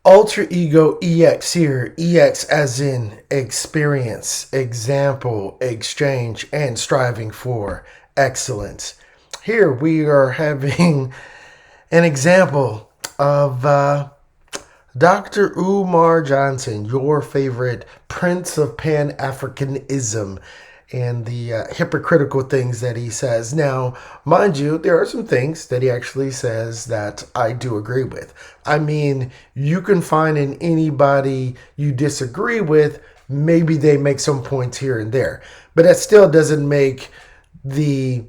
Alter ego EX here. EX as in experience, example, exchange, and striving for excellence. Here we are having an example of Dr. Umar Johnson, your favorite Prince of Pan Africanism, and the hypocritical things that he says. Now, mind you, there are some things that he actually says that I do agree with. I mean, you can find in anybody you disagree with, maybe they make some points here and there. But that still doesn't make the,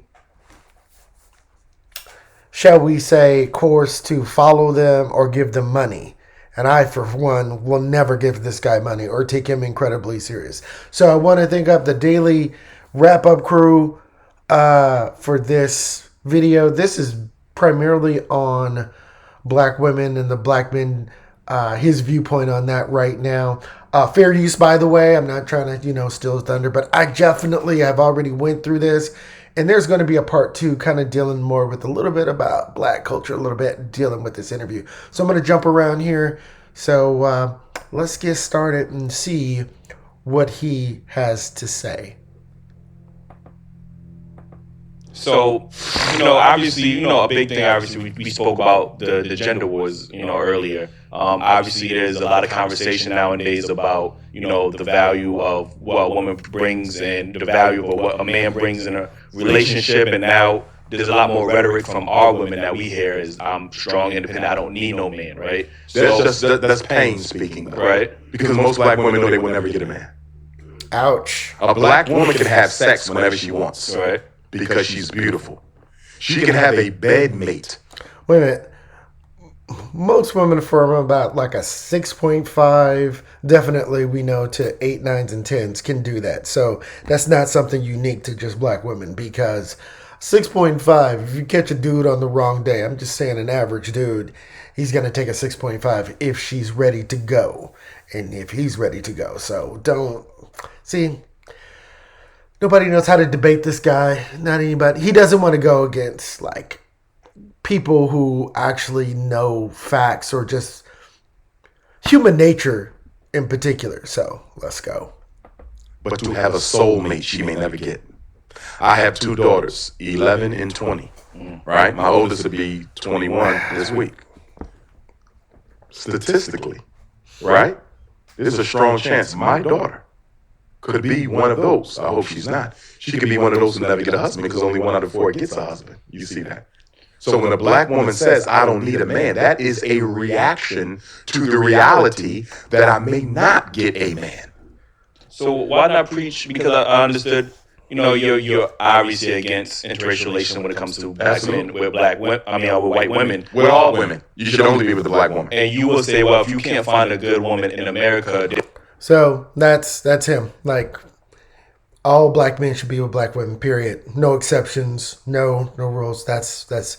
shall we say, course to follow them or give them money. And I, for one, will never give this guy money or take him incredibly serious. So I want to thank up the daily wrap-up crew for this video. This is primarily on black women and the black men, his viewpoint on that right now. Fair use, by the way. I'm not trying to, steal thunder, but I definitely have already went through this. And there's going to be a part 2 kind of dealing more with a little bit about black culture, a little bit dealing with this interview. So I'm going to jump around here. So let's get started and see what he has to say. So, obviously, a big thing, obviously, we spoke about the gender wars, earlier. Obviously, there's a lot of conversation nowadays about, the value of what a woman brings and the value of what a man brings in a relationship. And now there's a lot more rhetoric from our women that we hear is, I'm strong, independent, I don't need no man, right? That's pain speaking, though. Right? Because most black women know they will never get a man. Ouch. A black woman can have sex whenever she wants. Right. Because she's beautiful. She can have a bed mate. Wait a minute. Most women affirm about like a 6.5. Definitely, we know to 8, 9s, and 10s can do that. So that's not something unique to just black women because 6.5, if you catch a dude on the wrong day, I'm just saying an average dude, he's going to take a 6.5 if she's ready to go and if he's ready to go. So don't, see, nobody knows how to debate this guy. Not anybody. He doesn't want to go against like people who actually know facts or just human nature in particular. So let's go. But to have a soulmate she may never get. I have 2 daughters, 11 and 20. Right? My oldest will be 21 this week. Statistically, right? There's a strong chance my daughter could be one of those. I hope she's not. She could be one of those who never get a husband because only 1 out of 4 gets a husband. You see that? So when a black woman says, I don't need a man, that is a reaction to the reality that I may not get a man. So why not preach? Because I understood, you're obviously against interracial relations when it comes to black men with black women. With white women. With all women. You should only be with the black woman. And you will say, well, if you can't find a good woman in America. So that's him. Like, all black men should be with black women, period. No exceptions, no rules. That's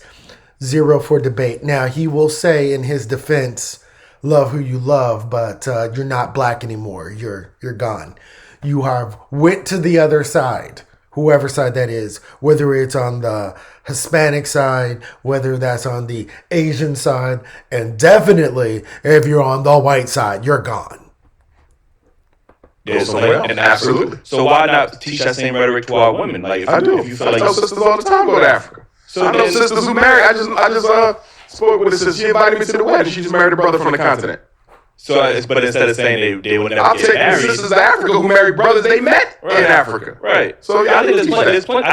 zero for debate. Now, he will say in his defense, love who you love, but you're not black anymore. You're gone. You have went to the other side, whoever side that is, whether it's on the Hispanic side, whether that's on the Asian side, and definitely if you're on the white side, you're gone. Absolutely. So why not teach that same rhetoric to our women? Like, I do. I tell sisters all the time go to Africa. So I know sisters who marry. I just spoke with a sister. She invited me to the wedding. She just married a brother from the continent. So, but instead of saying they would never I'll get take married, the sisters to Africa who married brothers they met in Africa. Right. So I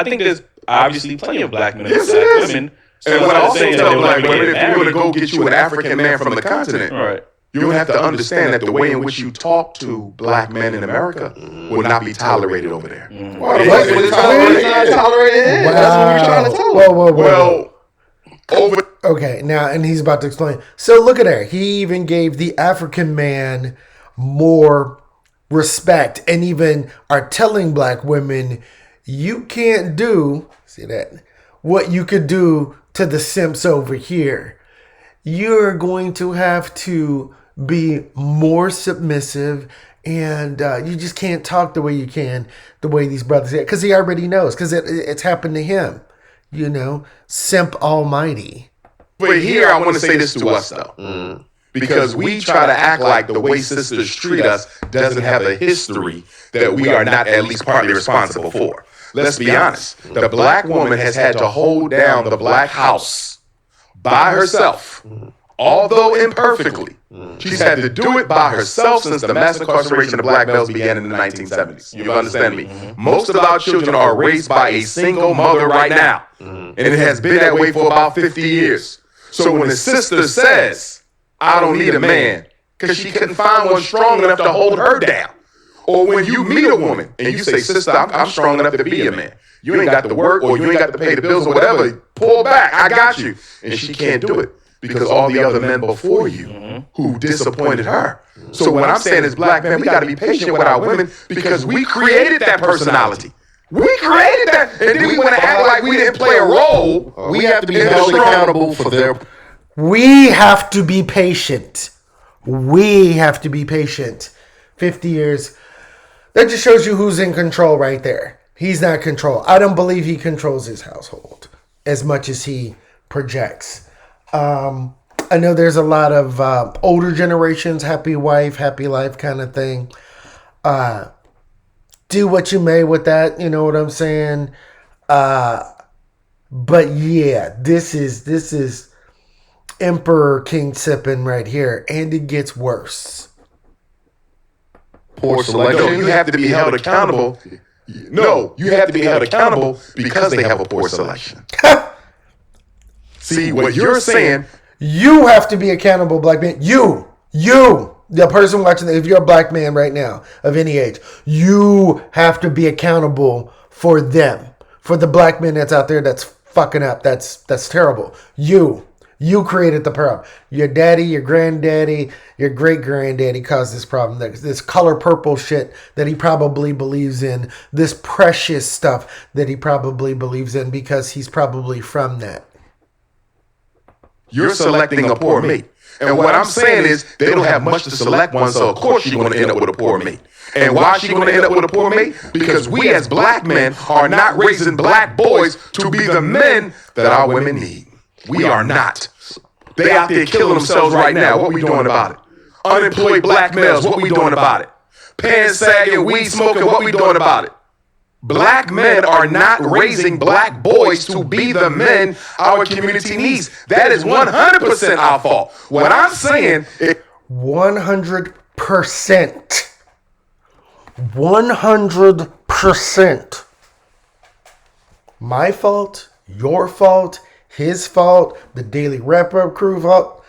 think there's obviously plenty of black men and black women. And what I also tell black women, if you were to go get you an African man from the continent, right, you have to understand that the way in which you talk to black men in America will not be tolerated over there. Well, that's what it's tolerated. Wow. That's what we're trying to tell them. Well, okay, now, and he's about to explain. So look at there. He even gave the African man more respect and even are telling black women, you can't do, see that, what you could do to the simps over here. You're going to have to be more submissive, and you just can't talk the way you can, the way these brothers did, because he already knows, because it's happened to him, simp almighty. But here I want to say this to us, though, because we try to act like the way sisters treat us doesn't have a history that we are not at least partly responsible for. Let's be honest. The black woman has had to hold down the black house by herself, although imperfectly. She's had to do it by herself since the mass incarceration of black males began in the 1970s. You understand me? Most of our children are raised by a single mother right now. And it has been that way for about 50 years. So when a sister says, I don't need a man, because she couldn't find one strong enough to hold her down. Or when you meet a woman and you say, sister, I'm strong enough to be a man. You ain't got to work or you ain't got to pay the bills or whatever. Pull back, I got you. And she can't do it because all the other men before you who disappointed her. So what I'm saying is, black men, we got to be patient with our women because we created that personality. We created that. And then we want to act like we didn't play a role. We have to be held accountable for their... We have to be patient. We have to be patient. 50 years. That just shows you who's in control right there. He's not in control. I don't believe he controls his household as much as he projects. I know there's a lot of older generations, happy wife, happy life kind of thing. Do what you may with that, you know what I'm saying? But yeah, this is Emperor King sipping right here, and it gets worse. Poor selection. No, you have to be held accountable. No, you have to be held accountable because they have a poor selection. See, what you're saying... You have to be accountable, black man. You, the person watching, if you're a black man right now of any age, you have to be accountable for them, for the black man that's out there that's fucking up. That's terrible. You created the problem. Your daddy, your granddaddy, your great granddaddy caused this problem. This color purple shit that he probably believes in. This precious stuff that he probably believes in because he's probably from that. You're selecting a poor mate. And what I'm saying is they don't have much to select one, so of course she's going to end up with a poor mate. And why is she going to end up with a poor mate? Because we as black men are not raising black boys to be the men that our women need. We are not. They out there killing themselves right now. What we doing about it? Unemployed black males, what we doing about it? Pants sagging, weed smoking, what we doing about it? Black men are not raising black boys to be the men our community needs. That is 100% our fault. What I'm saying is 100%. 100%. My fault, your fault, his fault, the Daily Wrap-Up crew fault.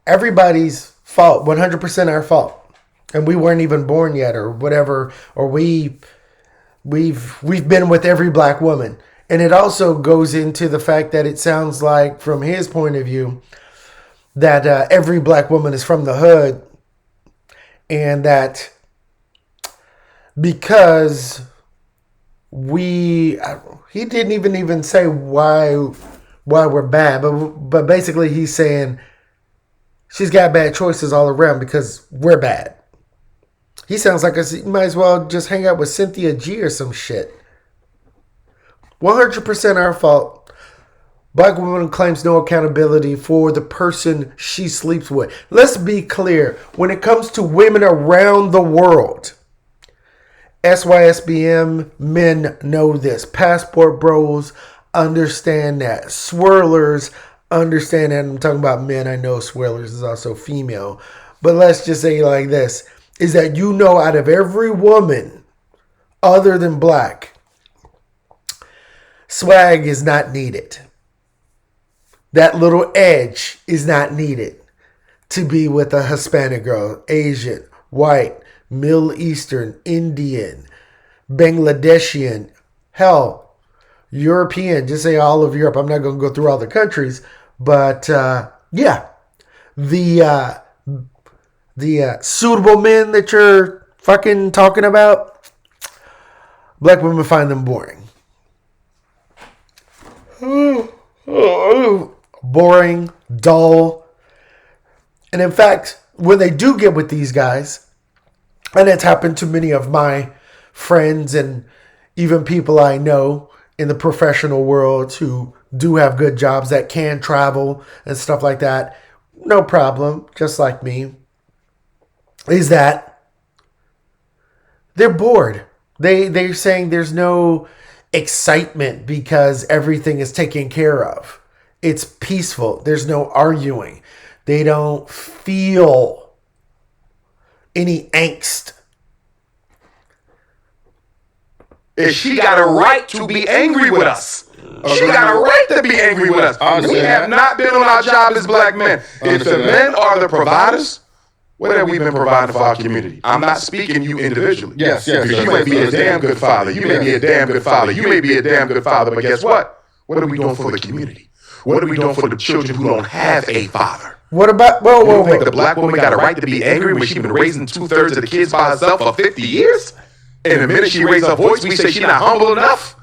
Everybody's fault. 100% our fault. And we weren't even born yet or whatever. Or we've been with every black woman. And it also goes into the fact that it sounds like, from his point of view, that every black woman is from the hood. And that because he didn't even say why we're bad. But basically he's saying she's got bad choices all around because we're bad. He sounds like you might as well just hang out with Cynthia G or some shit. 100% our fault. Black woman claims no accountability for the person she sleeps with. Let's be clear. When it comes to women around the world, SYSBM men know this. Passport bros understand that. Swirlers understand that. I'm talking about men. I know swirlers is also female. But let's just say it like this. Is that you know out of every woman other than black, swag is not needed. That little edge is not needed to be with a Hispanic girl, Asian, white, Middle Eastern, Indian, Bangladeshian, hell, European, just say all of Europe. I'm not going to go through all the countries, but yeah, the suitable men that you're fucking talking about, black women find them boring. Boring, dull. And in fact, when they do get with these guys, and it's happened to many of my friends and even people I know in the professional world who do have good jobs that can travel and stuff like that, no problem, just like me, is that they're bored. They're saying there's no excitement because everything is taken care of. It's peaceful. There's no arguing. They don't feel any angst. If she got a right to be angry with us. She got a right to be angry with us. We have not been on our job as black men. If the men are the providers, what have we been providing for our community? I'm not speaking you individually. Yes. Because you may be a damn good father. You may be a damn good father. You may be a damn good father. But guess what? What are we doing for the community? What are we doing for the children who don't have a father? What about You think the black woman got a right to be angry when she's been raising 2/3 of the kids by herself for 50 years? And the minute she raised her voice, we say she's not humble enough.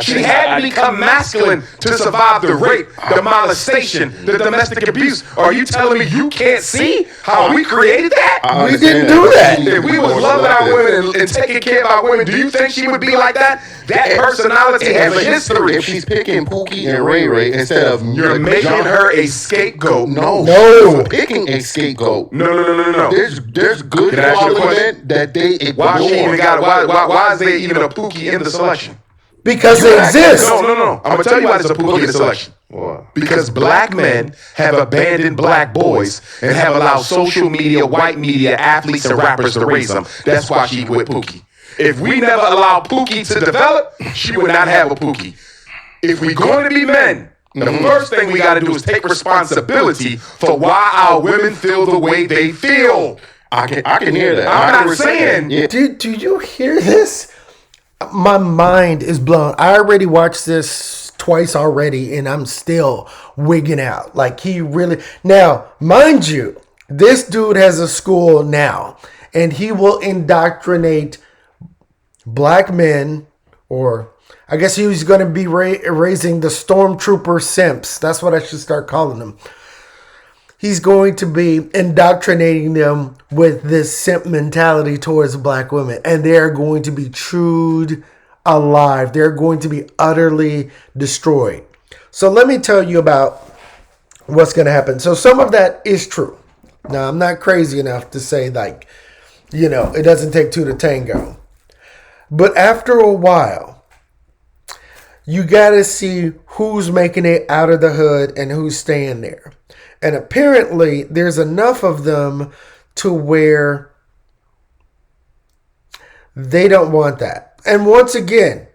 She had to become masculine to survive the rape, the molestation, the domestic abuse. Are you telling me you can't see how we created that? We didn't do that. If we was loving our women and taking care of our women, do you think she would be like that? That personality has a history. If she's picking Pookie and Ray Ray instead of You're making her a scapegoat. No. No. Picking a scapegoat. No. There's good Can I ask you a quality question? men that they ignore. Why she even got? Why is there even a Pookie in the selection? Because they exist. No. I'm gonna tell you why there's a Pookie in the selection. Because black men have abandoned black boys and have allowed social media, white media, athletes, and rappers to raise them. That's why she with Pookie. If we never allow Pookie to develop, she would not have a Pookie. If we're going to be men, the first thing we got to do is take responsibility for why our women feel the way they feel. I can hear that. I'm not saying. Yeah. Do you hear this? My mind is blown. I already watched this twice already, and I'm still wigging out. Like, he really... Now, mind you, this dude has a school now, and he will indoctrinate black men, or I guess he was going to be raising the stormtrooper simps. That's what I should start calling them. He's going to be indoctrinating them with this simp mentality towards black women. And they're going to be chewed alive. They're going to be utterly destroyed. So let me tell you about what's going to happen. So some of that is true. Now, I'm not crazy enough to say, like, it doesn't take two to tango. But after a while, you got to see who's making it out of the hood and who's staying there. And apparently, there's enough of them to where they don't want that. And once again,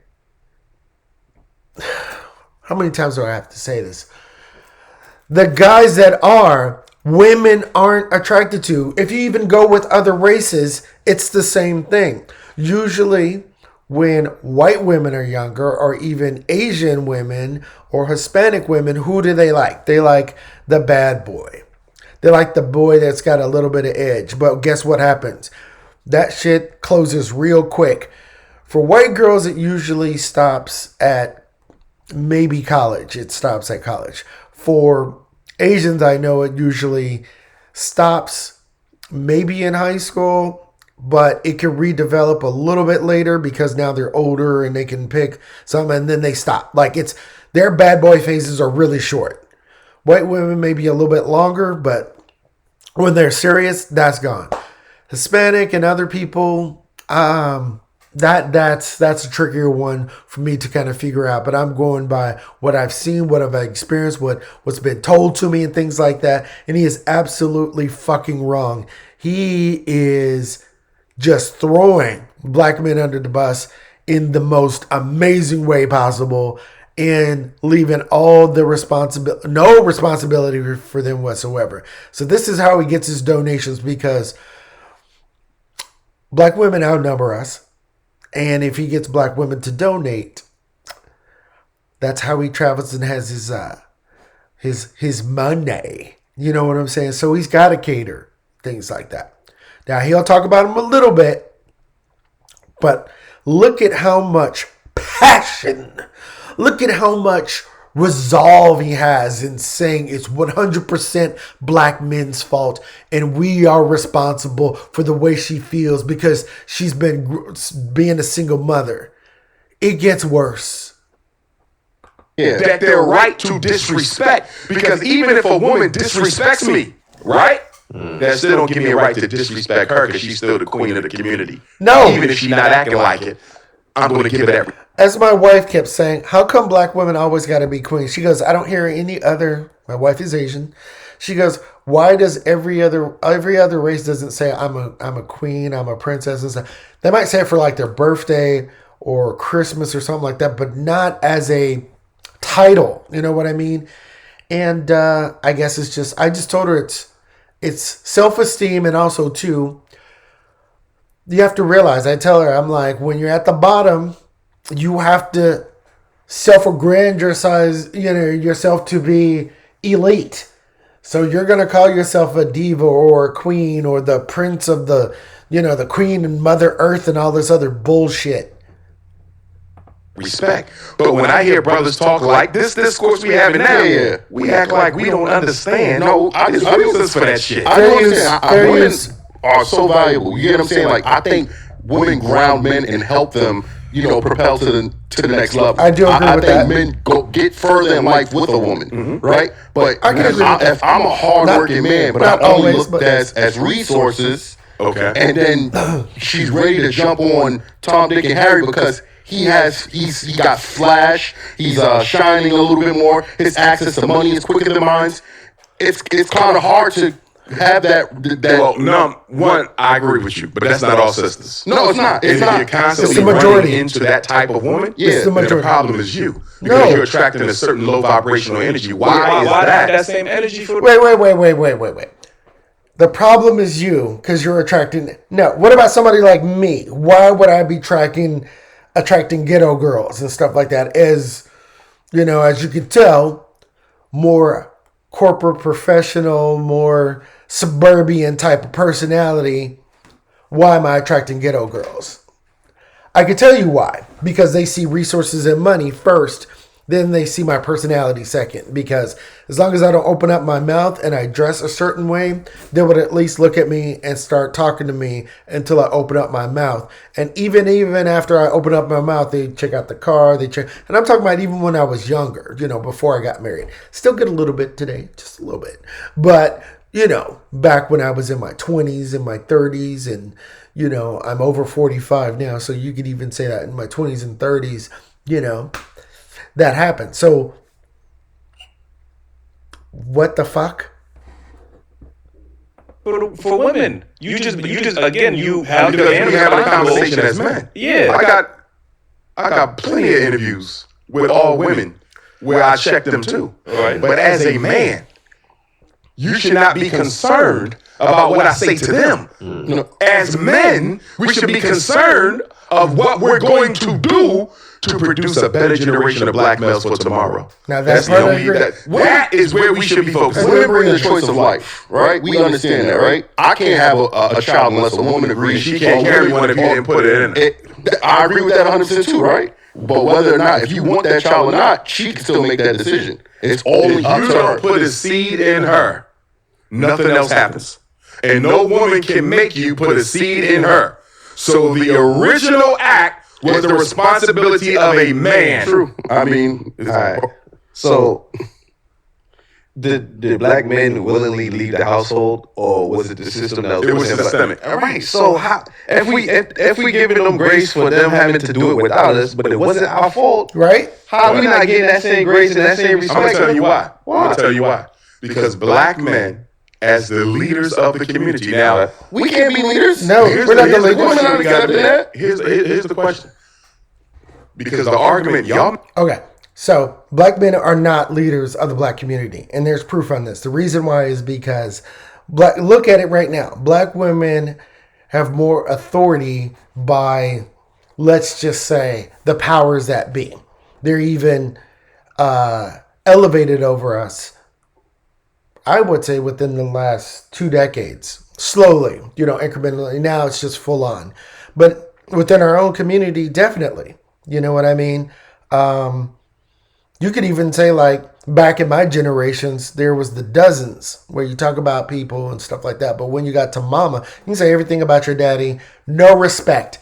how many times do I have to say this? The guys that are, women aren't attracted to. If you even go with other races, it's the same thing. Usually, when white women are younger, or even Asian women or Hispanic women, who do they like? They like the bad boy. They like the boy that's got a little bit of edge. But guess what happens? That shit closes real quick. For white girls, it usually stops at maybe college. It stops at college. For Asians, I know it usually stops maybe in high school, but it can redevelop a little bit later because now they're older and they can pick some, and then they stop. Like, their bad boy phases are really short. White women may be a little bit longer, but when they're serious, that's gone. Hispanic and other people, that's a trickier one for me to kind of figure out. But I'm going by what I've seen, what I've experienced, what's been told to me and things like that. And he is absolutely fucking wrong. He is just throwing black men under the bus in the most amazing way possible and leaving all the no responsibility for them whatsoever. So this is how he gets his donations, because black women outnumber us. And if he gets black women to donate, that's how he travels and has his money. You know what I'm saying? So he's got to cater things like that. Now, he'll talk about them a little bit, but look at how much passion, look at how much resolve he has in saying it's 100% black men's fault and we are responsible for the way she feels because she's been being a single mother. It gets worse. that they're right to disrespect. Because even if a woman disrespects me, right? That still don't give me a right to disrespect her because she's still the queen of the community. No. Even if she's not acting like it, I'm going to give her that. As my wife kept saying, how come black women always got to be queens? She goes, I don't hear any other. My wife is Asian. She goes, why does every other race doesn't say I'm a queen, I'm a princess and stuff? They might say it for like their birthday or Christmas or something like that, but not as a title. You know what I mean? And I guess it's just, I just told her it's self-esteem, and also too, you have to realize, I tell her, I'm like, when you're at the bottom, you have to self-aggrandize, yourself to be elite. So you're going to call yourself a diva or a queen or the prince of the, the queen and Mother Earth and all this other bullshit. Respect. But when I hear brothers talk like this discourse we having now, we act like we don't understand. No, I just reasons for that shit. I don't understand. Women are so valuable. You get what I'm saying? Like, I think women ground men and help them, propel to the next level. I do agree with that. I think men go get further in life with a woman, right? But I can agree with if I'm a hardworking man, but I'm only looked at as resources, okay, and then she's ready to jump on Tom, Dick, and Harry because he got flash, he's shining a little bit more, his access to money is quicker than mine. It's kind of hard to have that. Well, no, one, I agree with you, but that's not all sisters. No, it's not. If you're constantly running into that type of woman, it's the then the majority. problem is you. Because you're attracting a certain low vibrational energy. Why is that same energy for? Wait. The problem is you because you're attracting. No, what about somebody like me? Why would I be attracting ghetto girls and stuff like that? As you can tell, more corporate professional, more suburban type of personality. Why am I attracting ghetto girls? I can tell you why. Because they see resources and money first, then they see my personality second. Because as long as I don't open up my mouth and I dress a certain way, they would at least look at me and start talking to me until I open up my mouth. And even after I open up my mouth, they check out the car, and I'm talking about even when I was younger, before I got married. Still get a little bit today, just a little bit. But, back when I was in my 20s and my 30s, and, I'm over 45 now, so you could even say that in my 20s and 30s, that happened. So, what the fuck? For women, you just again, you have because the we have a conversation as men. Yeah, I got plenty of interviews with all women where I check them too. Right. But as a man, you should not be concerned about what I say to them. As men, we should be concerned of what we're going to do to produce a better generation of black males for tomorrow. Now that's the only, that is where we should be focused. Women bring the choice of life, right? We understand that, right? I can't have a child unless a woman agrees. She can't carry one if you didn't put it in her. I agree with that 100% too, right? But whether or not, if you want that child or not, she can still make that decision. It's only up you to don't her. put a seed in her, nothing else happens. And no woman can make you put a seed in her. So the original act was the responsibility of a man. True. I mean, all right. So, did black men willingly leave the household, or was it the system that was? It was systemic. All right. So, how, if we giving them grace for them having to do it without us, but it wasn't our fault, Right? how are we not getting that same grace and that same respect? I'm going to tell you why. Why? I'm going to tell you why. Because black men, as the leaders of the community, now We can't be leaders. No, here's we're not the the leaders. question we got to do. Here's the question. Because the argument y'all Okay, so black men are not leaders of the black community, and there's proof on this. The reason why is because look at it right now. Black women have more authority by, let's just say, the powers that be. They're even elevated over us, I would say, within the last 2 decades. Slowly, incrementally. Now it's just full on. But within our own community, definitely. You know what I mean? You could even say, like, back in my generations, there was the dozens where you talk about people and stuff like that. But when you got to mama, you can say everything about your daddy. No respect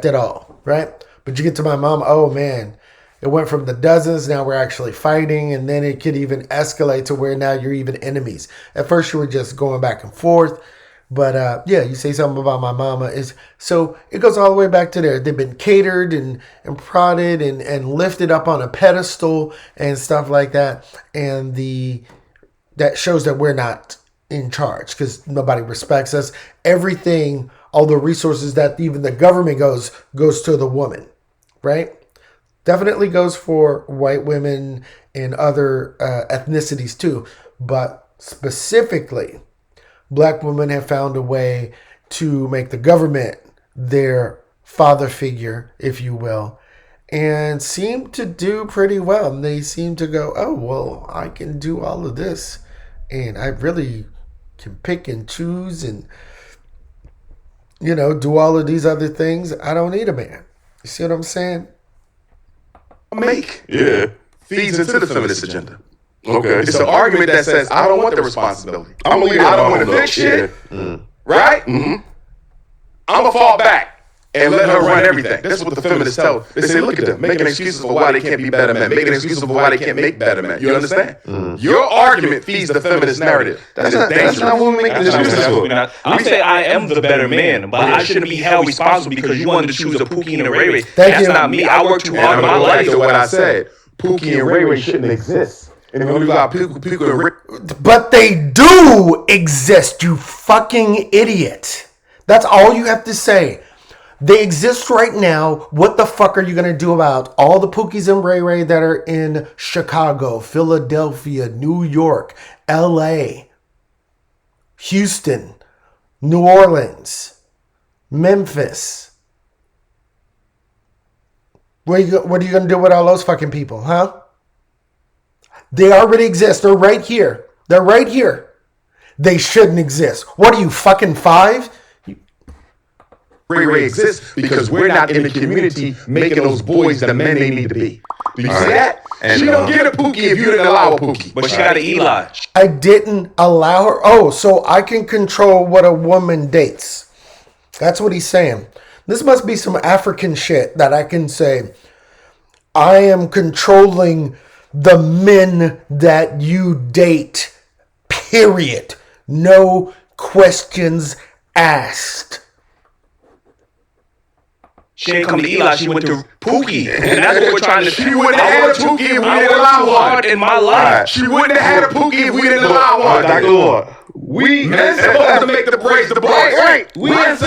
at all, right? But you get to my mom, oh man, It went from the dozens, now we're actually fighting, and then it could even escalate to where now you're even enemies. At first, you were just going back and forth. But yeah, you say something about my mama. So it goes all the way back to there. They've been catered and prodded and lifted up on a pedestal and stuff like that. And that shows that we're not in charge because nobody respects us. Everything, all the resources that even the government goes to the woman, right? Definitely goes for white women and other ethnicities too. But specifically, Black women have found a way to make the government their father figure, if you will, and seem to do pretty well. And they seem to go, oh, well, I can do all of this. And I really can pick and choose and, do all of these other things. I don't need a man. You see what I'm saying? Feeds into the feminist agenda. Okay. It's an argument that says, I don't want the responsibility. I don't want to fix shit. Right? Mm-hmm. I'm going to fall back and let her run everything. That's what the feminists tell. They say, look at them, making excuses for why they can't be better men, making excuses for why they can't make better men. You understand? Your argument feeds the feminist narrative. That's not what we're making excuses for. I'm saying I am the better man, but I shouldn't be held responsible because you wanted to choose a Pookie and a Ray Ray. That's not me. I worked too hard in my life. To what I said, Pookie and Ray Ray shouldn't exist. And when we got Pookie and Ray, but they do exist, you fucking idiot. That's all you have to say. They exist right now. What the fuck are you going to do about all the Pookies and Ray Ray that are in Chicago, Philadelphia, New York, LA, Houston, New Orleans, Memphis? What are you going to do with all those fucking people, huh? They already exist. They're right here. They're right here. They shouldn't exist. What are you, fucking 5? Ray Ray exists because we're not in the community making those boys the men they need to be. Do you see that? And she don't get a Pookie if you didn't allow a Pookie. But she got an Eli. I didn't allow her. Oh, so I can control what a woman dates. That's what he's saying. This must be some African shit that I can say, I am controlling the men that you date, period. No questions asked. She ain't come to Eli, she went to Pookie. And that's what we're trying to do. She wouldn't have had a Pookie if we didn't allow one. In my life. She wouldn't have had a Pookie if we didn't allow one. Dr. Lord, we men supposed to make the boys the boys. Right. We as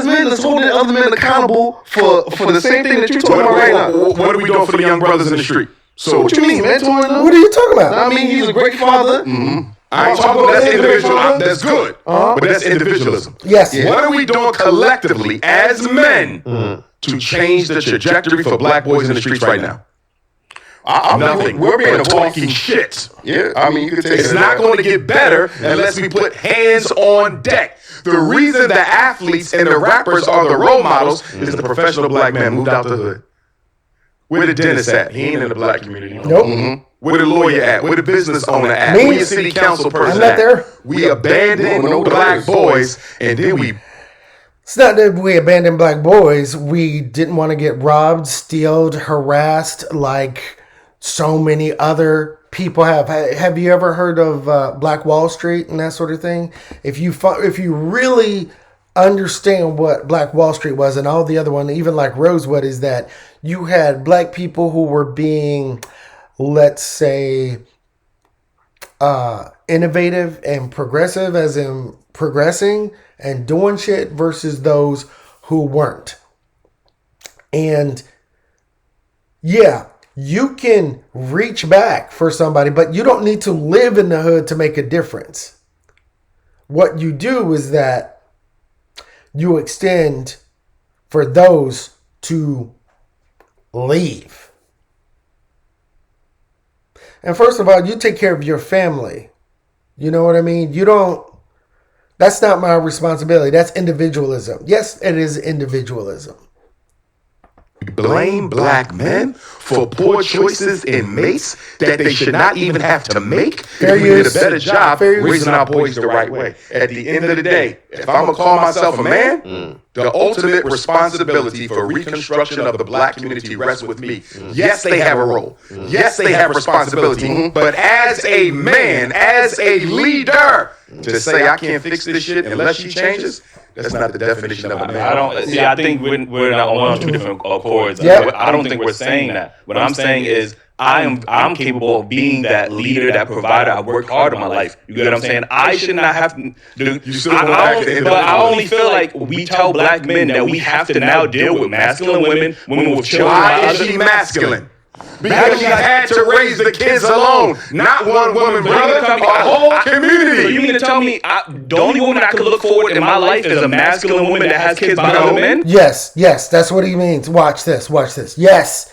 men are holding other men accountable for the same thing that you're talking about right now. What are we doing for the young brothers in the street? So what you mean, mentoring them? What are you talking about? I mean, he's a great father. Mm-hmm. I ain't talking about that's individual. That's good. But that's individualism. Yes. Yeah. What are we doing collectively as men to change the trajectory for black boys in the streets right now? Nothing. We're being talking shit. Yeah, I mean, you could take it's not going to get better unless we put hands on deck. The reason the athletes and the rappers are the role models is the professional black man moved out the hood. Where the dentist at? He ain't in the black community. Nope. Mm-hmm. Where the lawyer at? Where the business owner at? Me? Where the city council person I'm not at? there. We abandoned black boys, and then we... It's not that we abandoned black boys. We didn't want to get robbed, stealed, harassed like so many other people have. Have you ever heard of Black Wall Street and that sort of thing? If you really understand what Black Wall Street was and all the other one, even like Rosewood, is that you had black people who were being, let's say, innovative and progressive, as in progressing and doing shit, versus those who weren't. And yeah, you can reach back for somebody, but you don't need to live in the hood to make a difference. What you do is that you extend for those to leave. And first of all, you take care of your family. You know what I mean? That's not my responsibility. That's individualism. Yes, it is individualism. blame black men for poor choices in mates that they should not even have to make if we did a better job raising our boys the right way. At the end of the day, if I'm gonna call myself a man, the ultimate responsibility for reconstruction of the black community rests with me. Yes, they have a role. Yes, they have responsibility. But as a man, as a leader, to say I can't fix this shit unless she changes, that's not the definition of a man. I don't see. I think we're not on two different accords. Yep. I don't think we're saying that. What I'm saying is I'm capable of being that leader, that provider. I worked hard in my life. You get what I'm saying? I should not have to do. I only feel like we tell black men that we have to now deal with masculine women with children. Why is she masculine? Because she had to raise the kids alone, not one woman, brother, a whole community. So you mean to tell me the only woman I could look forward in my life is a masculine woman that has kids by other men? Yes, that's what he means. Watch this. Yes.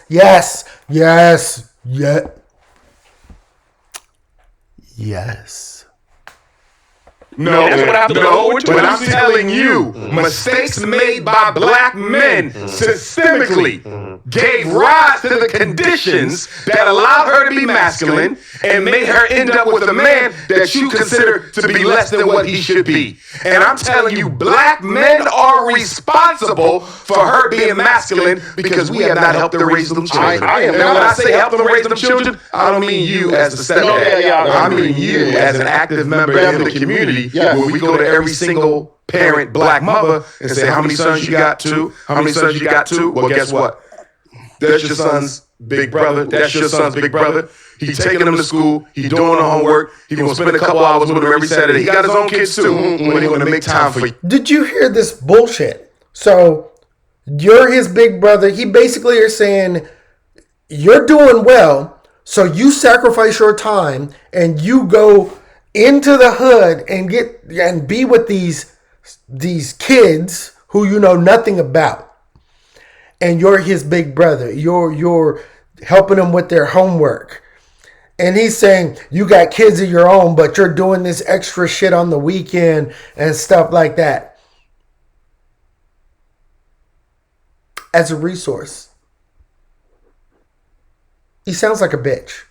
No, That's what I have to look forward to. but I'm telling you, mistakes made by black men systemically gave rise to the conditions that allowed her to be masculine and made her end up with a man that you consider to be less than what he should be. And I'm telling you, black men are responsible for her being masculine because we have not helped her raise them children. And when I say help them raise them children, I don't mean you as the stepdad. I mean you as an active member in the community. When we go to every single parent black mother and say, how many sons you got? Two? How many sons you got? Two? Well, guess what? That's your son's big brother. That's your son's big brother. He taking him to school. He doing the homework. He gonna spend a couple hours with him every Saturday. He got his own kids too, but he gonna make time for you. Did you hear this bullshit? So you're his big brother. He basically is saying you're doing well, so you sacrifice your time and you go into the hood and be with these kids who you know nothing about, and you're his big brother. You're helping them with their homework, and he's saying you got kids of your own, but you're doing this extra shit on the weekend and stuff like that as a resource. He sounds like a bitch.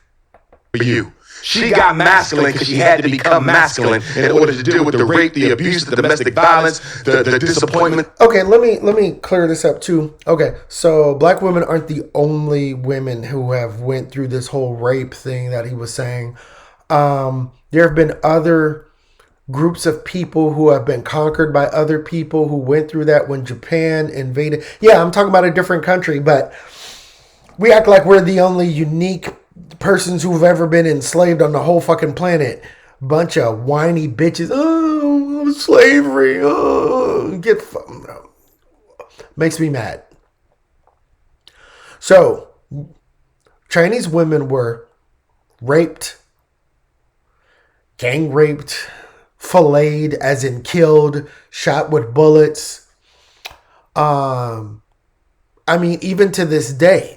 For you. She got masculine because she had to become masculine in order to deal with the rape, the abuse, the domestic violence, the disappointment. Okay, let me clear this up too. Okay, so black women aren't the only women who have went through this whole rape thing that he was saying. There have been other groups of people who have been conquered by other people who went through that when Japan invaded. Yeah, I'm talking about a different country, but we act like we're the only unique persons who've ever been enslaved on the whole fucking planet. Bunch of whiny bitches. Oh, slavery. Oh, makes me mad. So, Chinese women were raped, gang raped, filleted, as in killed, shot with bullets. I mean, even to this day,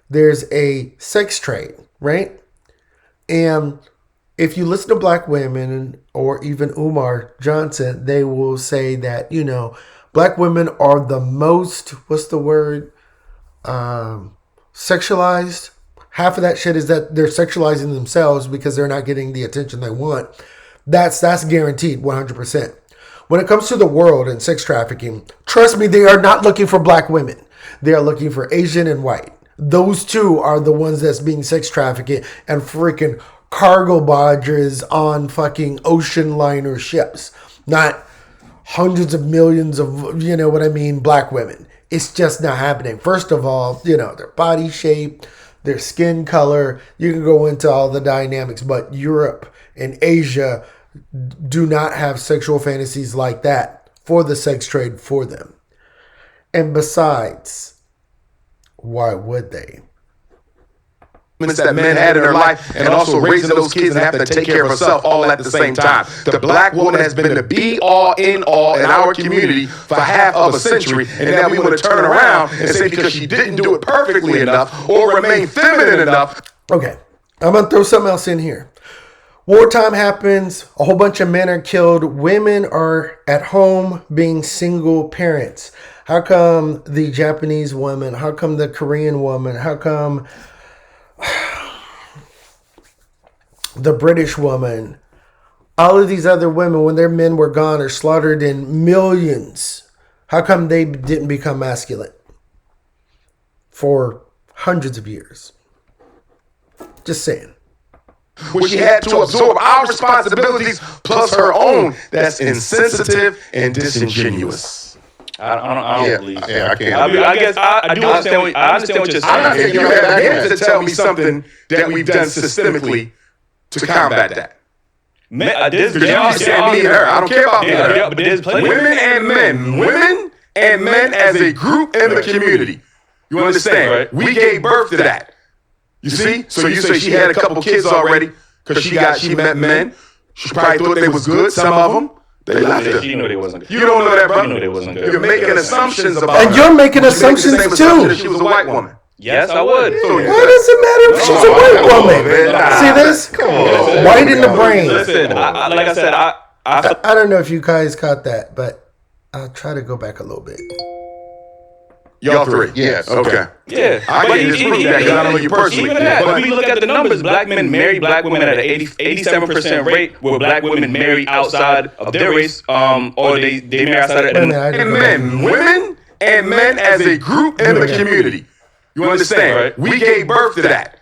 there's a sex trade, right? And if you listen to black women or even Umar Johnson, they will say that, you know, black women are the most, what's the word? Sexualized. Half of that shit is that they're sexualizing themselves because they're not getting the attention they want. That's guaranteed 100%. When it comes to the world and sex trafficking, trust me, they are not looking for black women. They are looking for Asian and white. Those two are the ones that's being sex trafficked and freaking cargo barges on fucking ocean liner ships. Not hundreds of millions of, you know what I mean, black women. It's just not happening. First of all, you know, their body shape, their skin color. You can go into all the dynamics, but Europe and Asia do not have sexual fantasies like that for the sex trade for them. And besides, why would they? That men had in her life, and also raising those kids and having to take care of herself all at the same time. The black woman has been the be all in all in our community for half of a century, and now we want to turn around and say because she didn't do it perfectly enough or remain feminine enough. Okay, I'm gonna throw something else in here. Wartime happens, a whole bunch of men are killed, women are at home being single parents. How come the Japanese woman, how come the Korean woman, how come the British woman, all of these other women, when their men were gone, are slaughtered in millions? How come they didn't become masculine for hundreds of years? Just saying. When she had to absorb our responsibilities plus her own. That's insensitive and disingenuous. I don't believe. Yeah, I can't. I guess I do understand. I understand what you're I'm not saying. saying you have to tell me something that we've done systemically to combat that. There's Because you said me and her. I don't care about me and her. but there's plenty. Women and men as a group in the community. You understand? Right. We gave birth to that. You see? So you say she had a couple kids already because she met men. She probably thought they was good. Some of them, they left her. She knew they wasn't good. You don't know that, brother. You know they wasn't good. You're making assumptions about And her. you're making Would you make the assumptions same too. assumption that she was a white woman? Yes, I would. Why does it matter if she's a white woman? See this? Come on. White in the brain. Listen, like I said, I don't know if you guys caught that, but I'll try to go back a little bit. Y'all three. Yes. Okay. yeah. I But can't disprove that because I don't know you personally. Even that, But- if we look at the numbers, black men marry black women at an 87% rate, where black women marry outside of their race, or they marry outside of Wait a minute, I gotta And go back. women and men as a group in the community. You understand? Right. We gave birth to that.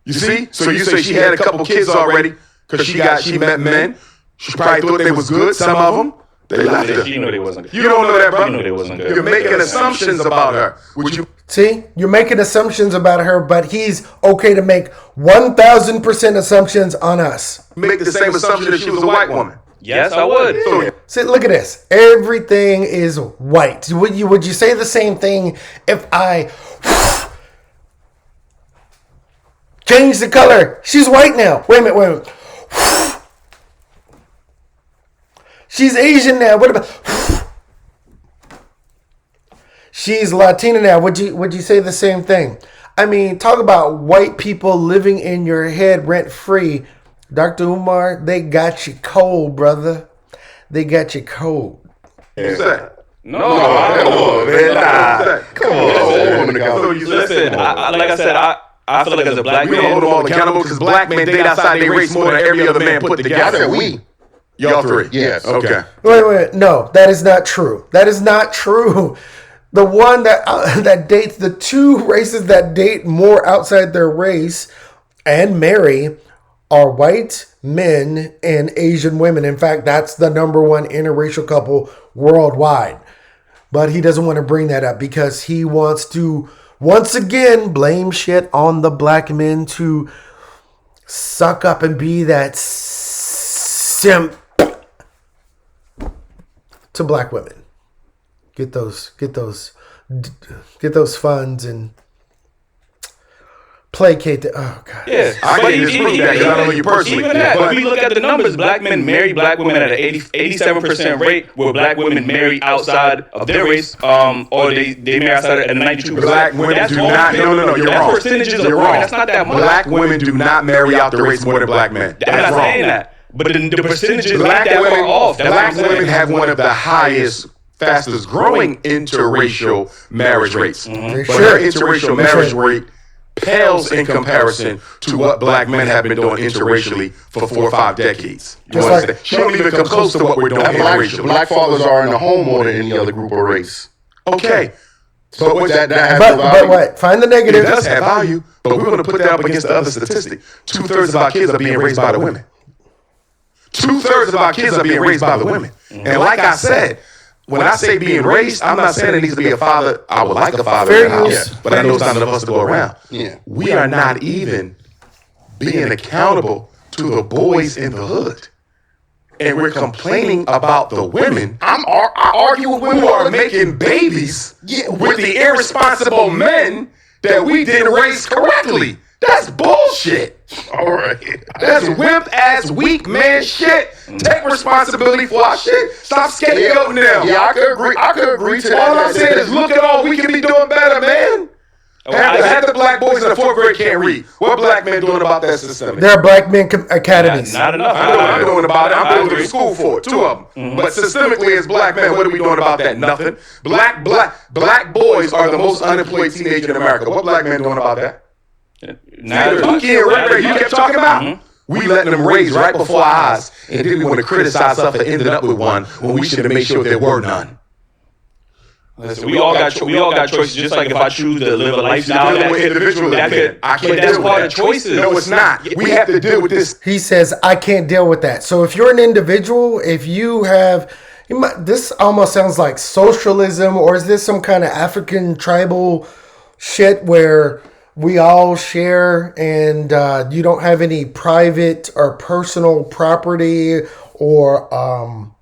You see? So you say she had a couple kids already because she met men. She probably thought they was good. Some of them, they left her. She knew they wasn't good. You don't know that, brother. You know they wasn't good. You're making assumptions about her. Would you? See, you're making assumptions about her, but he's okay to make 1,000% assumptions on us. Make the same assumption that she was a white woman. Yes, I would. So, See, look at this. Everything is white. Would you say the same thing if I change the color? She's white now. Wait a minute. She's Asian now. What about? She's Latina now. Would you say the same thing? I mean, talk about white people living in your head rent free. Dr. Umar, they got you cold, brother. They got you cold. what's that? No, Come on, man. Nah. Come on. So you listen. Like I said, I feel like as a black we don't hold man, them all accountable because black men date outside their race more than every other man put I together. said we. Y'all three. Yes. Okay. Wait. No, that is not true. That is not true. The one that dates, the two races that date more outside their race and marry are white men and Asian women. In fact, that's the number one interracial couple worldwide. But he doesn't want to bring that up because he wants to, once again, blame shit on the black men to suck up and be that simp to black women. Get those funds and placate the, oh God. yeah. I can't disprove that because I don't know you personally. Even that, But if we look at the numbers, black men marry black women at an 87% rate, where black women marry outside of their race, or they marry outside at 92%. black women That's do all not. fair. No, you're That's wrong. percentages of You're women. wrong. That's not that much. Black women do not marry out the race more than black men. I'm That's not wrong. saying that. But the percentages Black not that women, far off. That's black what I'm women saying. have one of the highest, fastest growing interracial marriage rates. But Sure. her interracial marriage rate pales in comparison to what black men have been doing interracially for 4 or 5 decades. You Just understand? like- She don't even come close to what we're doing interracially. Black fathers are in the home more than any other group or race. Okay. So what's that has But no value? what? Find the It negative. does have value, but we're going to put that up against the other statistic. 2/3 of our kids are being raised by the women. 2/3 of our kids are being raised by the women. And like I said, when I say being raised, I'm not saying it needs to be a father. I would like a father in the Fair house, use. but I know it's not enough of us to go around. Yeah. We are not even being accountable to the boys in the hood. And we're complaining about the women I argue with women who all are the making babies Yeah, with the irresponsible men that we didn't raise correctly. That's bullshit. All right. That's wimp ass weak man shit. Take responsibility for our shit. Stop scapegoating them. Yeah, I could agree. I could agree to that. All I'm saying is look at all we can be doing better, man. Half the black boys in the 4th grade can't read. What black men doing about that systemic? There are black men academies. Not enough. I know what I'm doing about it. I'm building a school for it, 2 of them. But systemically, as black men, what are we doing about that? Nothing. Black boys are the most unemployed teenager in America. What black men doing about that? Not Pookie and Ray you kept talking about? We letting them raise right before our eyes, and then we want to criticize stuff that ended up with one when we should have made sure there were none. Listen, we all got choices. Just like if I choose to live a lifestyle, Dealing with individualism, but that's part of choices. No, it's not. We have to deal with this. He says, I can't deal with that. So if you're an individual, if you have, this almost sounds like socialism, or is this some kind of African tribal shit where we all share and you don't have any private or personal property or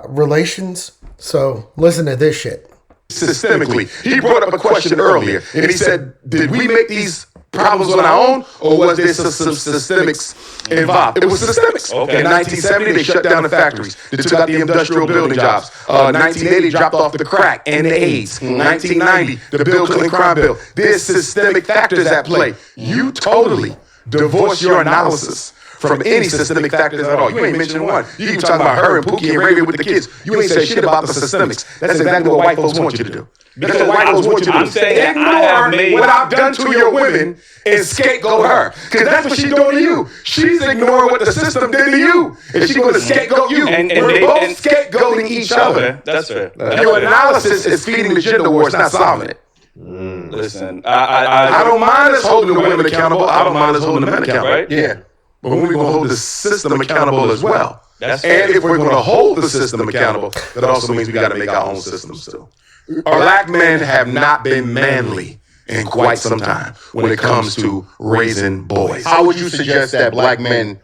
relations? So listen to this shit. Systemically, he brought up a question earlier, and he said, "Did we make these problems on our own, or was there some systemics involved?" It was systemics. Okay. In 1970, they shut down the factories. They took out the industrial building jobs. 1980, dropped off the crack and the AIDS. 1990, the Bill Clinton crime bill. There's systemic factors at play. You totally divorce your analysis from any systemic factors at all. You ain't mentioned one. You keep talking about her and Pookie and Ray with the kids. You ain't say shit about the systemics. That's exactly what white folks want you to do. That's what white folks want you to do. I'm saying Ignore what I've done to your women and scapegoat her. Because that's what she's doing to you. She's ignoring what the system did to you. And she's going to scapegoat you. We're both scapegoating each other. That's fair. Your analysis is feeding the gender war. It's not solving it. Listen, I don't mind us holding the women accountable. I don't mind us holding the men accountable. Right? Yeah. But when we're going to hold the system accountable as well. That's fair. And if we're going to hold the system accountable, that also means we got to make our own systems too. Black men have not been manly in quite some time when it comes to raising boys. How would you suggest that black men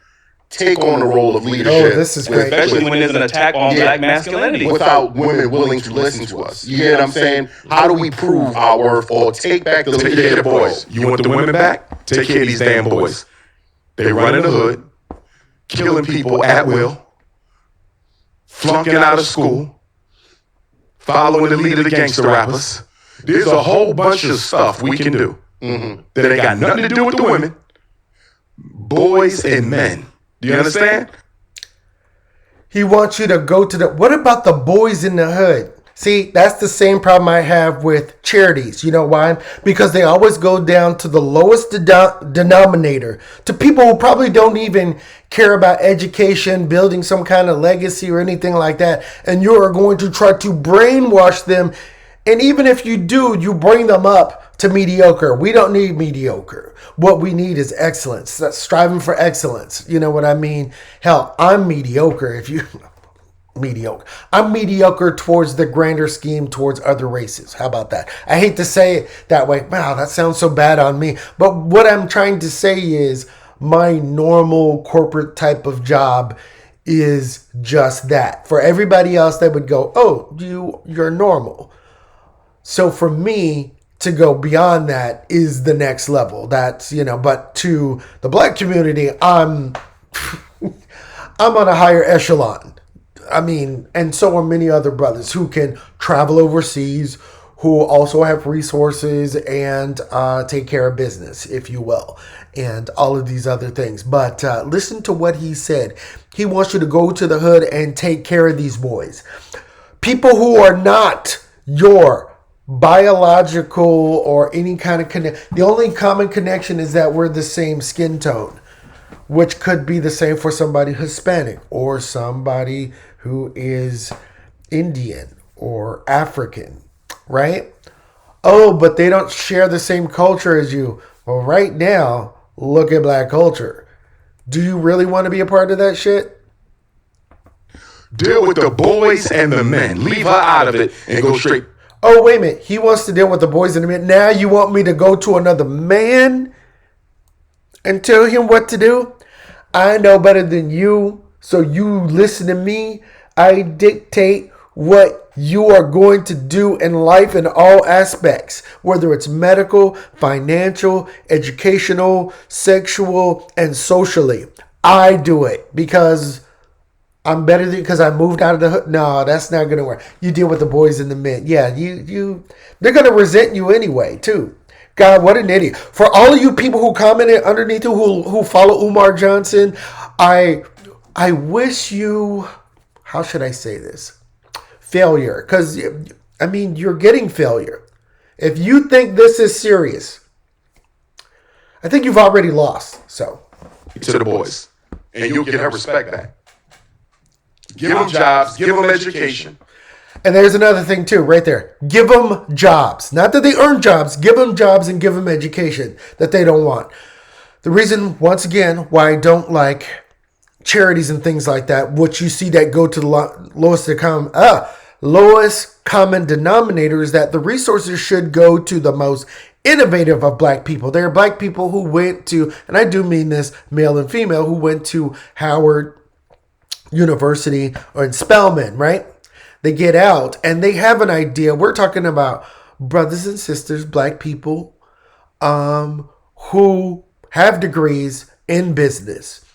take on the role of leadership? Oh, this is great. Especially when there's an attack on black masculinity. Without women willing to listen to us. You get what I'm saying? How do we prove our worth or take back the Take care of the boys. You want the women back? Take care of these damn boys. They run in the hood, killing people at will, flunking out of school, following the lead of the gangster rappers. There's a whole bunch of stuff we can do that ain't got nothing to do with the women, boys and men. Do you understand? He wants you to go to the... What about the boys in the hood? See, that's the same problem I have with charities. You know why? Because they always go down to the lowest denominator, to people who probably don't even care about education, building some kind of legacy or anything like that. And you are going to try to brainwash them. And even if you do, you bring them up to mediocre. We don't need mediocre. What we need is excellence. That's striving for excellence. You know what I mean? Hell, I'm mediocre if you... mediocre. I'm mediocre towards the grander scheme towards other races. How about that? I hate to say it that way. Wow, that sounds so bad on me. But what I'm trying to say is my normal corporate type of job is just that. For everybody else, they would go, oh, you're normal. So for me to go beyond that is the next level. That's, but to the black community, I'm on a higher echelon. I mean, and so are many other brothers who can travel overseas, who also have resources and take care of business, if you will, and all of these other things. But listen to what he said. He wants you to go to the hood and take care of these boys. People who are not your biological or any kind of connection. The only common connection is that we're the same skin tone, which could be the same for somebody Hispanic or somebody who is Indian or African, right? Oh, but they don't share the same culture as you. Well, right now, look at black culture. Do you really want to be a part of that shit? Deal with the boys and the men. Leave her out of it and go straight. Oh, wait a minute. He wants to deal with the boys and the men. Now you want me to go to another man and tell him what to do? I know better than you. So you listen to me. I dictate what you are going to do in life in all aspects, whether it's medical, financial, educational, sexual, and socially. I do it because I'm better than because I moved out of the hood. No, that's not gonna work. You deal with the boys in the men. Yeah, they're gonna resent you anyway too. God, what an idiot! For all of you people who commented underneath who follow Umar Johnson, I wish you. How should I say this? Failure, because I mean you're getting failure. If you think this is serious, I think you've already lost. So To the boys, and you'll get her respect back. Give them jobs, give them education. And there's another thing too, right there. Give them jobs. Not that they earn jobs. Give them jobs and give them education that they don't want. The reason, once again, why I don't like charities and things like that, which you see that go to the lowest common denominator, is that the resources should go to the most innovative of black people. There are black people who went to, and I do mean this, male and female, who went to Howard University or in Spelman, right? They get out and they have an idea. We're talking about brothers and sisters, black people, who have degrees in business,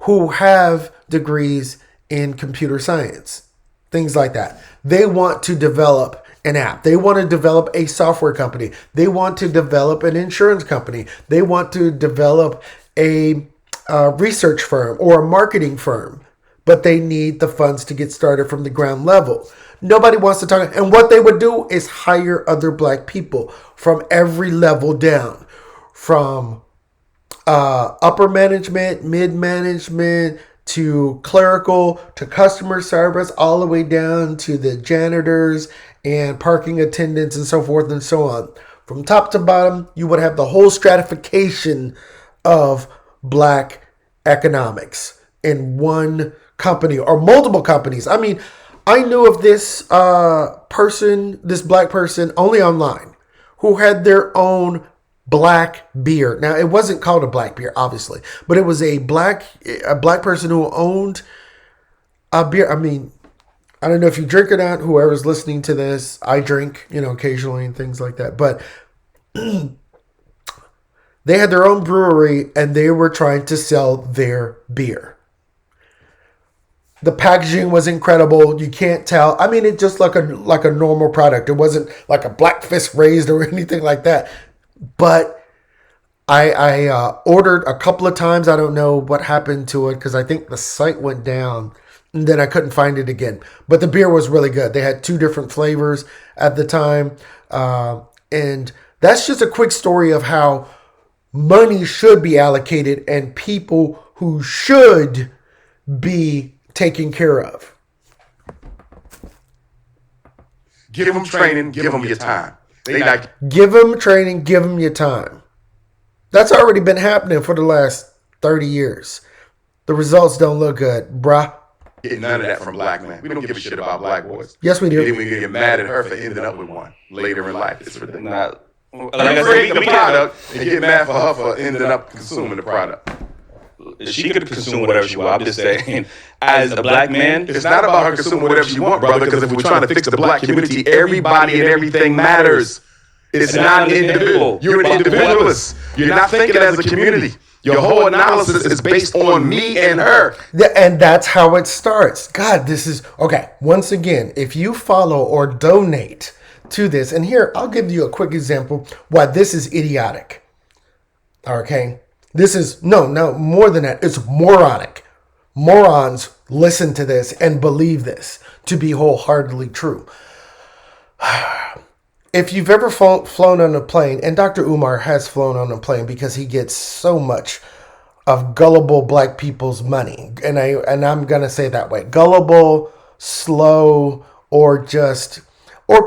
who have degrees in computer science, things like that. They want to develop an app. They want to develop a software company. They want to develop an insurance company. They want to develop a research firm or a marketing firm. But they need the funds to get started from the ground level. Nobody wants to talk. And what they would do is hire other black people from every level down. From upper management, mid-management, to clerical, to customer service, all the way down to the janitors and parking attendants and so forth and so on. From top to bottom, you would have the whole stratification of black economics in one company or multiple companies. I mean, I knew of this this black person only online who had their own black beer. Now, it wasn't called a black beer, obviously, but it was a black person who owned a beer. I mean, I don't know if you drink or not, whoever's listening to this. I drink, occasionally and things like that. But they had their own brewery and they were trying to sell their beer. The packaging was incredible. You can't tell. I mean, it just like a normal product. It wasn't like a black fist raised or anything like that. But I ordered a couple of times. I don't know what happened to it because I think the site went down and then I couldn't find it again. But the beer was really good. They had 2 different flavors at the time. And that's just a quick story of how money should be allocated and people who should be taken care of. Give them training, give them your time. They not Give them training, give them your time. That's already been happening for the last 30 years. The results don't look good, bruh. getting none of that from black men. We don't give a shit about black boys. Yes, we do. And then we get mad at her for ending up with one later in life. It's ridiculous. Like I said, Create the product and get mad for her for ending up consuming the product. she could consume whatever she wants. I'm just saying, as a black man, It's not about her consuming whatever she wants, brother, because if we're trying to fix the black community, everybody and everything matters. It's not an individual. You're an individualist. You're not thinking as a community. Your whole analysis is based on me and her. And that's how it starts. God, this is okay. Once again, if you follow or donate to this, and here I'll give you a quick example why this is idiotic. Okay, this is no more than that. It's moronic. Morons listen to this and believe this to be wholeheartedly true. If you've ever flown on a plane, and Dr. Umar has flown on a plane because he gets so much of gullible black people's money, and I'm gonna say it that way: gullible, slow, or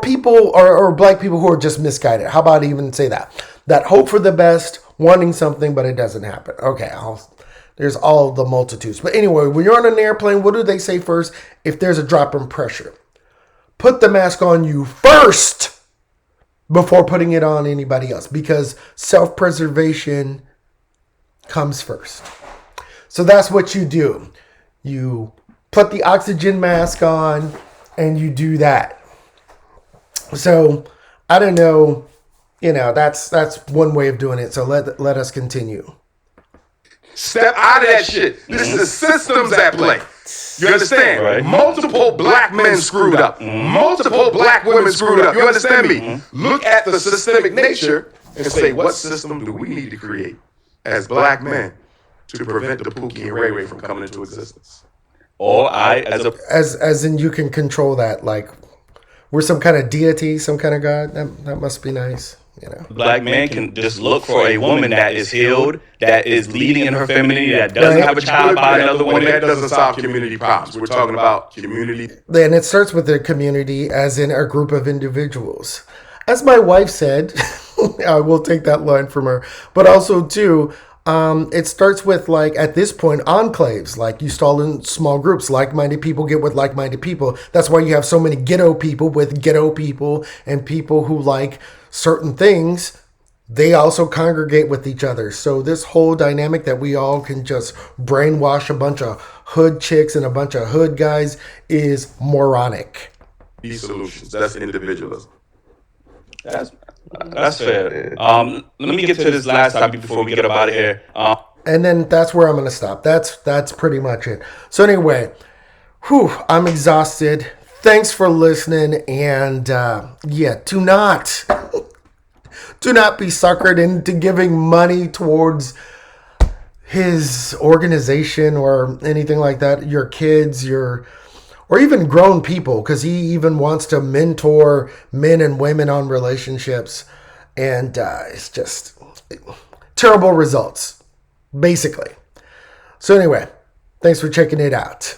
people or black people who are just misguided. How about even say that hope for the best, wanting something, but it doesn't happen. Okay, there's all the multitudes. But anyway, when you're on an airplane, what do they say first? If there's a drop in pressure, put the mask on you first before putting it on anybody else, because self-preservation comes first. So that's what you do. You put the oxygen mask on and you do that. So I don't know, that's one way of doing it. So let us continue. Step out of that shit. This is systems at play. You understand? Right. Multiple black men screwed up. Multiple black women screwed up. You understand me? Look at the systemic nature and say, what system do we need to create as black men to prevent the Pookie and Ray Ray from coming into existence? Or I, as in you can control that, like we're some kind of deity, some kind of god. That must be nice, you know. black man can just look for a woman that is healed, that is leading in her femininity, that doesn't have a child by another But that woman. doesn't solve community problems. We're talking about community. And it starts with the community, as in a group of individuals. As my wife said, I will take that line from her. But also too, it starts with, like, at this point, enclaves. Like, you stall in small groups. Like-minded people get with like-minded people. That's why you have so many ghetto people with ghetto people, and people who like certain things. They also congregate with each other. So this whole dynamic that we all can just brainwash a bunch of hood chicks and a bunch of hood guys is moronic. These solutions. That's individualism. That's fair. Let me get to this last topic before we get up out of here. And then that's where I'm going to stop. That's pretty much it. So anyway, I'm exhausted. Thanks for listening. And do not be suckered into giving money towards his organization or anything like that. Your kids, or even grown people, because he even wants to mentor men and women on relationships. And it's just terrible results, basically. So anyway, thanks for checking it out.